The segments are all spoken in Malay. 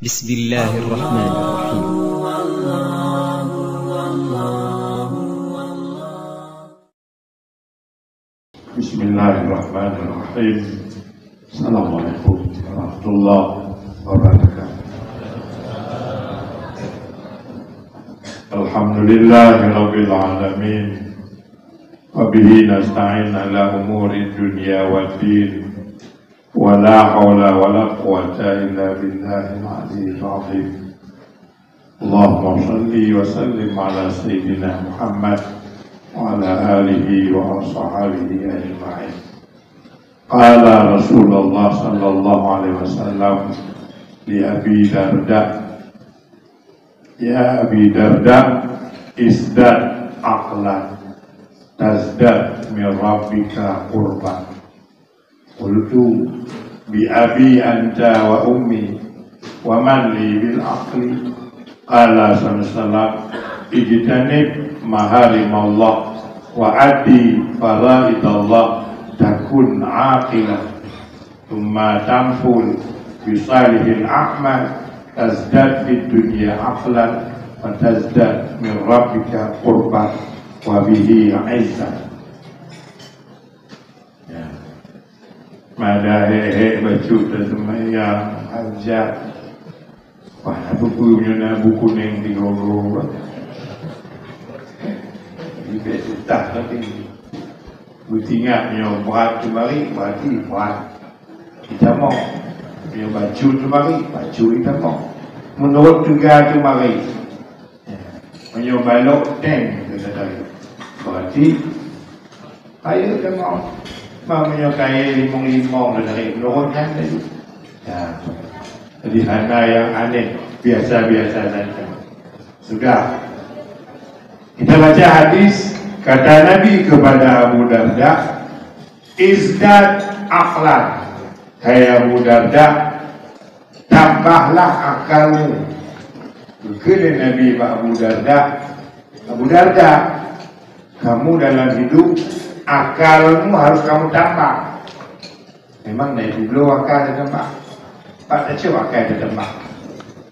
Bismillahirrahmanirrahim. Bismillahirrahmanirrahim. Assalamualaikum warahmatullahi wabarakatuh. Alhamdulillahirabbil alamin. Wa bihi nasta'in ala umuri dunya waddin. Wa la hawla wa la quwwata illa billahil aliyyil azim. Allahumma shalli wa sallim ala sayyidina Muhammad wa ala alihi wa ashabihi ajma'in. Qala Rasulullah sallallahu alaihi wasallam li Abi Darda, ya Abi Darda, isdad aqlan tazdad min rabbika qurban. Qultu bi abi anta wa ummi wa man li bil aqli. Qala sallallahu ijtanib maharimallah wa addi faraidallah takun aqilah thumma tanful bisalihil a'mal tazdad fid dunya aqlan wa tazdad min rabbika qurban wa bihi izzah. Mada hehe baju dan semayang hajat. Wah, bukunya na buku neng di goro. Ini besutah tapi butingat berat kembali, berarti berat. Kita mau punya baju kembali, baju kita mau. Menurut juga kembali. Punya balok neng kita tadi. Berarti ayo kita mau. Mamanya kaya limong-limong dari menurutnya tadi. Ya, jadi hanya yang aneh, biasa-biasa saja. Sudah. Kita baca hadis, kata Nabi kepada Abu Darda, izdad aqlan. Hai Abu Darda, tambahlah akalmu. Kata Nabi Abu Darda, Abu Darda, kamu dalam hidup akalmu harus kamu tambah. Memang dari dulu akal ditambah. Pak tak akal ditambah.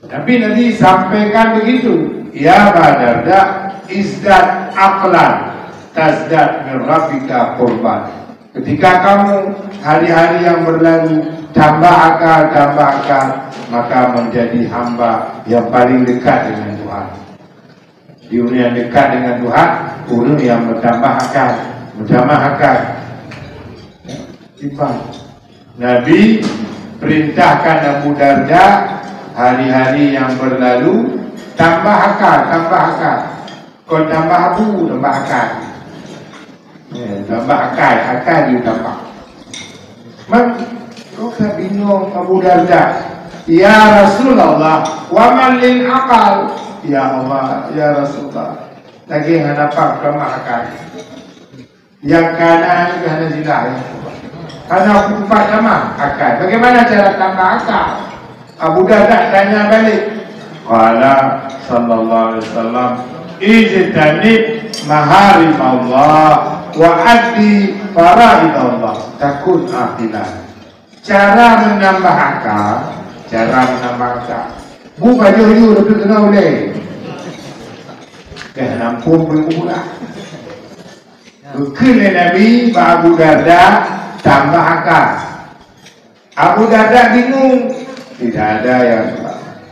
Tapi Nabi sampaikan begitu. Ya Badarda, izdad aqlan tazdad min rabbika qurban. Ketika kamu hari-hari yang berlalu tambah akal, maka menjadi hamba yang paling dekat dengan Tuhan. Dunia dekat dengan Tuhan, urus yang bertambah akal. Timbang. Nabi perintahkan Abu Darda hari-hari yang berlalu tambah akal. Kau tambah abu, tambah akal. Tambah akal ditambah. Kau tak bingung Abu Darda. Ya Rasulullah, wa man lil akal. Ya Allah, ya Rasulullah. Lagi hadapan tambah akal. Yang kanan kerana zilah. Karena aku empat sama akal. Bagaimana cara tambah akal? Abu Darda tanya balik. Qala sallallahu alaihi wasallam, ijtanib maharimallah wa addi faraidallah takun aqilah. Cara menambah akal. Bu baju you lebih kenal boleh. Nampung berkumpulan. Bukan Nabi Abu Darda tambah akal. Abu Darda bingung. Tidak ada yang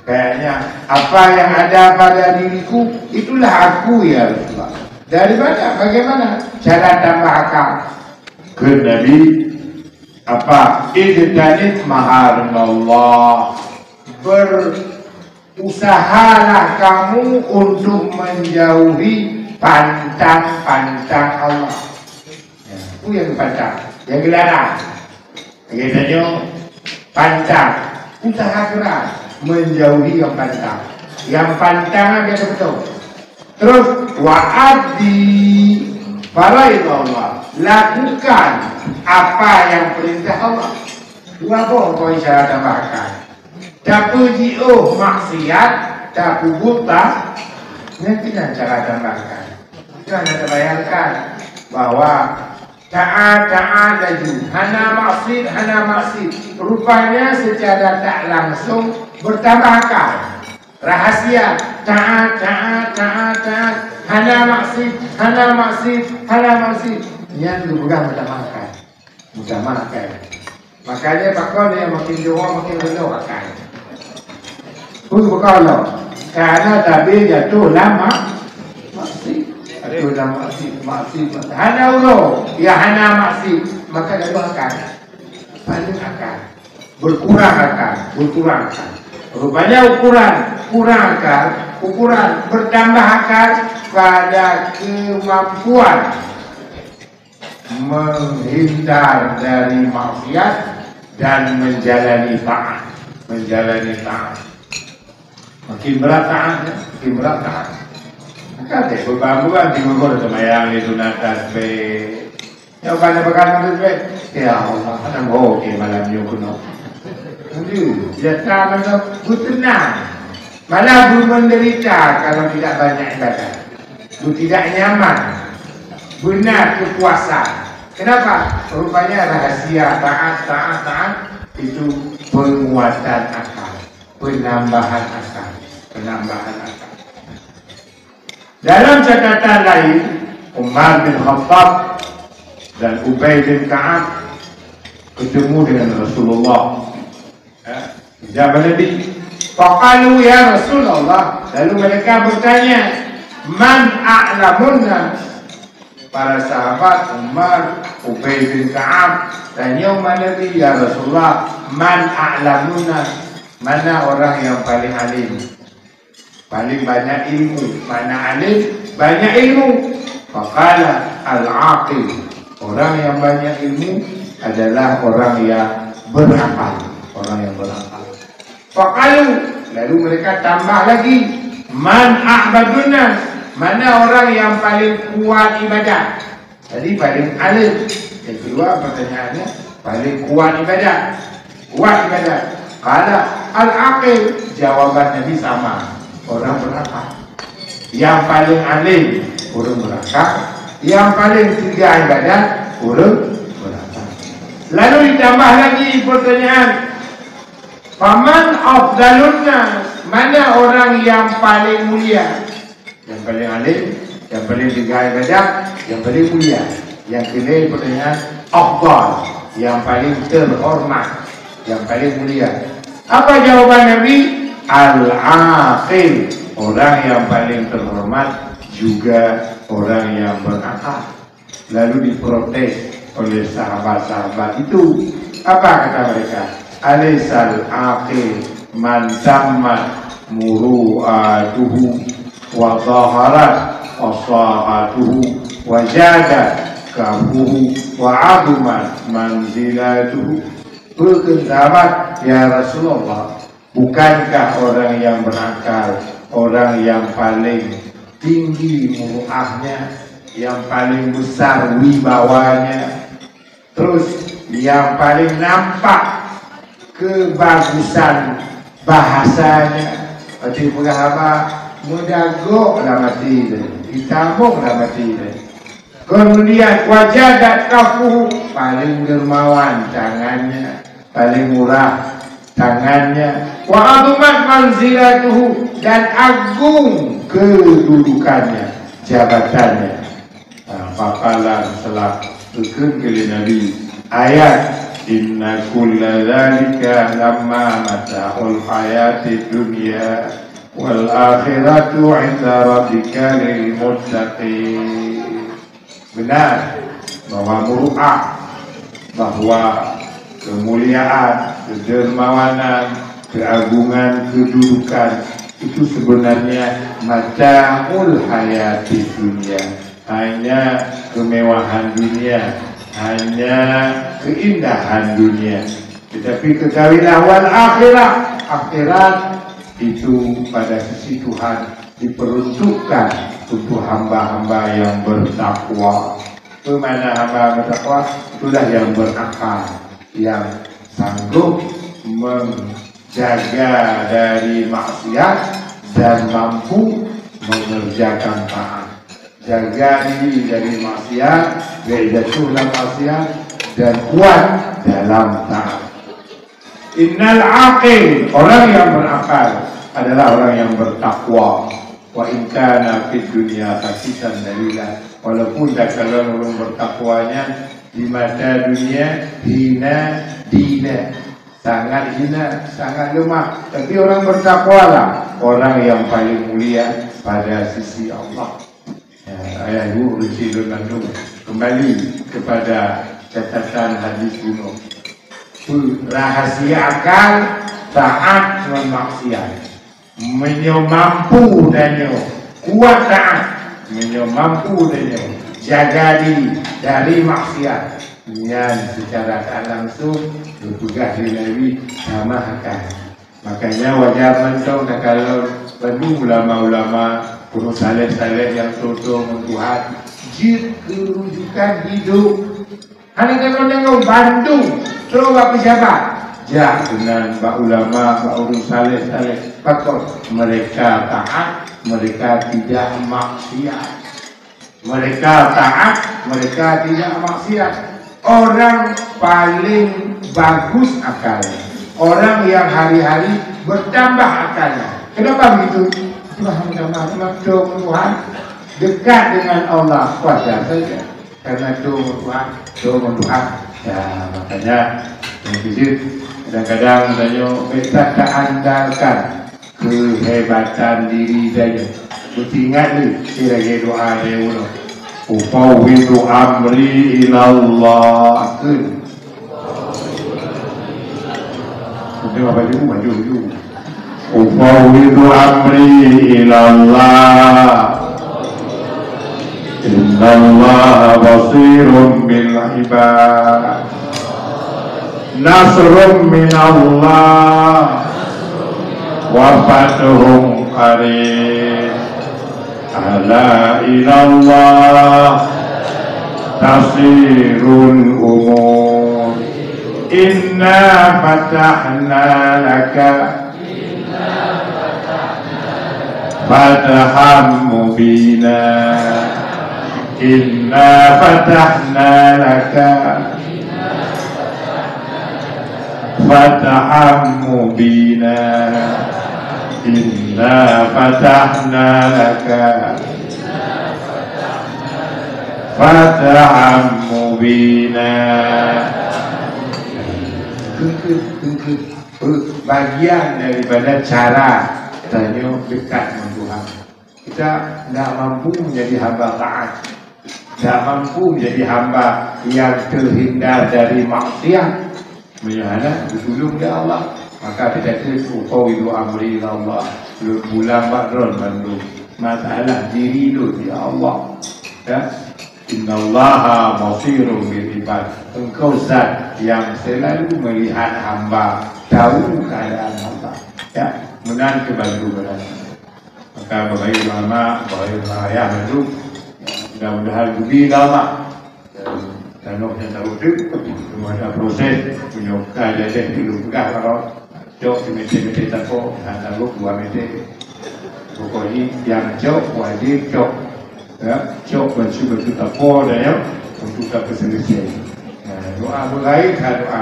kayaknya apa yang ada pada diriku itulah aku ya Rasulullah. Dari mana? Bagaimana cara tambah akal? Ke Nabi apa? Ijtanib maharimallah. Berusahalah kamu untuk menjauhi pantang-pantang Allah. Itu yang pantang, yang dilarang. Katanya pantang, usaha keras menjauhi yang pantang. Yang pantang dia betul. Terus wa'addi faraidallah, lakukan apa yang perintah Allah. Dua apa isyarat tambahkan. Tak puji maksiat, tak buta. Nanti cara tambahkan. Jangan Anda bayangkan bahwa taat laju, hana maksud. Rupanya secara tak langsung bertambah akal. Rahasia taat, hana maksud, yang dipegang bertambah akal. Makanya pakau dia makin jauh makin rendah akal. Kalau karena tapi jatuh lama maksud. Itu nama maksud. Hana ulo, ya hana maksud. Maka dia akan paling akan berkurang akal. Rupanya ukuran bertambah akal pada kemampuan menghindar dari maksiat dan menjalani taat. Makin berat taatnya, Kata beberapa di Bogor semayang itu natas be. Ya pada pekan be. Ya Allah, ada oke malam kuno. Aduh, dia tak tenang. Malah belum menderita kalau tidak banyak ibadah. Tidak nyaman. Benar kepuasan. Kenapa? Rupanya rahasia taat itu penguatan akal, penambahan akal. Dalam catatan lain, Umar bin Khattab dan Ubay bin Ka'ab ketemu dengan Rasulullah. Jabal Nabi. Faqalu ya Rasulullah. Lalu mereka bertanya, man a'lamunna? Para sahabat Umar, Ubay bin Ka'ab tanya Nabi, ya Rasulullah, man a'lamunna? Mana orang yang paling alim? Paling banyak ilmu. Mana alim? Banyak ilmu. Faqala al-aqil. Orang yang banyak ilmu adalah orang yang berakal. Faqalu. Lalu mereka tambah lagi. Man a'baduna. Mana orang yang paling kuat ibadah? Jadi paling alim. Yang kedua pertanyaannya, paling kuat ibadah. Qala al-aqil. Jawaban Nabi sama. Orang berakal. Yang paling alim orang berakal. Yang paling tiga ibadah orang berakal. Lalu ditambah lagi pertanyaan, faman afdalunna? Mana orang yang paling mulia? Yang paling alim, yang paling tiga ibadah, yang paling mulia. Yang kedua pertanyaan afdal, yang paling terhormat, yang paling mulia. Apa jawaban Nabi? Al-aqil, orang yang paling terhormat juga orang yang berakal. Lalu diprotes oleh sahabat-sahabat itu. Apa kata mereka? Alaisal aqil man tammat muru'atuhu wa zaharat asahatuhu wa jada kabuhu wa adumat manzilatuhu. Berkendapat ya Rasulullah, bukankah orang yang berakal orang yang paling tinggi muruahnya, yang paling besar wibawanya, terus yang paling nampak kebagusan bahasanya? Mati apa? Mudagok lah mati deh, ditabung lah mati deh. Kemudian wajah dan kafu, paling dermawan tangannya, paling murah tangannya. Wa adumat manzilatuhu, dan agung kedudukannya, jabatannya. Faqala setelah berkeli Nabi ayat inna kulla dzalika lamma mata'ul hayati dunya wal akhiratu 'inda rabbika lil muttaqin. Benar bahwa muru'ah, bahwa kemuliaan, kedermawanan, keagungan, kedudukan itu sebenarnya mata'ul hayati dunia, hanya kemewahan dunia, hanya keindahan dunia. Tetapi ketahuilah wal akhirat itu pada sisi Tuhan diperuntukkan untuk hamba-hamba yang bertakwa. Kemana hamba bertakwa? Itulah yang berakal, yang sanggup menjaga dari maksiat dan mampu mengerjakan taat. Jaga diri dari maksiat, jatuh dalam maksiat, dan kuat dalam taat. Innal aqil, orang yang berakal adalah orang yang bertakwa. Wa in kana fid dunya khasisan dalila, walaupun kalau orang bertakwanya di mata dunia hina dina, sangat hina, sangat lemah. Tapi orang bertakwa lah orang yang paling mulia pada sisi Allah. Ayah ibu Rasulullah Nandung kembali kepada catatan hadis kuno. Rahasia akal taat dan maksiat. Menyo mampu danyo kuat taat, menyo mampu danyo jaga diri dari maksiat. Yang secara tak langsung bertugas di Nabi sama akal. Makanya wajar mentong kalau penuh ulama-ulama penuh saleh-saleh yang tutup Tuhan jid kerujukan hidup. Hanya kalau tengok Bandung coba pejabat ya dengan pak ulama, pak urus saleh-saleh pakor mereka taat, mereka tidak maksiat. Mereka taat, mereka tidak maksiat. Orang paling bagus akalnya, orang yang hari-hari bertambah akalnya. Kenapa begitu? Tuhan dekat dengan Allah wajar saja. Karena Tuhan, ya makanya yang visit kadang-kadang kita tak andalkan kehebatan diri saja. Ingat ni, kira-kira doa dia uno. Ufawwidu amri ilallah. Mungkin apa itu maju. Ufawwidu amri ilallah. Innallaha basirun bil ibad. Nasrun minallah wa fathun qarib. Ala ilallah tasirul umur. Inna fatahna laka fataham mubina. Inna fatahna laka fataham mubina. Inna fatahna laka fataham mubina. Bagian daripada cara tanya dekat dengan Tuhan. Kita tidak mampu menjadi hamba taat, tidak mampu menjadi hamba yang terhindar dari maksiat. Menyana ditolong oleh Allah. Maka kita ufawwidu amri ila Allah. Bulan Badrun bandung masalah diri itu ya Allah. Ya. Innallaha basirun bil ibad. Engkau zat yang selalu melihat hamba, tahu keadaan hamba. Ya, menan kebantu berada. Maka bagi ulama, bagi ayah bandung, mudah-mudahan budi Allah. Dan yang tahu itu ada proses menyokong jadi dulu pegah kalau jauh di meter tanpa tahu 2 meter pokoknya yang jauh wajib jauh ya jauh mencuba kita pada ya untuk dapat selesai doa mulai doa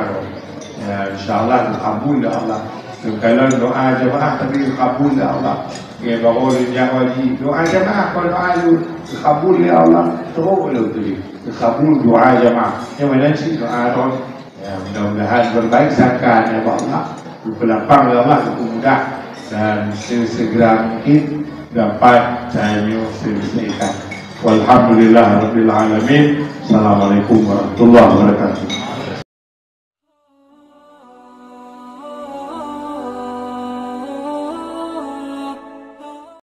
ya insyaallah dikabul oleh Allah. Kalau doa jemaah tapi dikabul oleh Allah ya baru dia wajib doa jemaah kalau doa itu dikabul oleh Allah terus boleh tu kabul doa jemaah yang mana sih doa roh ya mudah-mudahan berbaik sangka ya Allah berlapang ya Allah mudah dan sesegera mungkin dapat saya selesaikan. Walhamdulillah rabbil alamin. Assalamualaikum warahmatullahi wabarakatuh.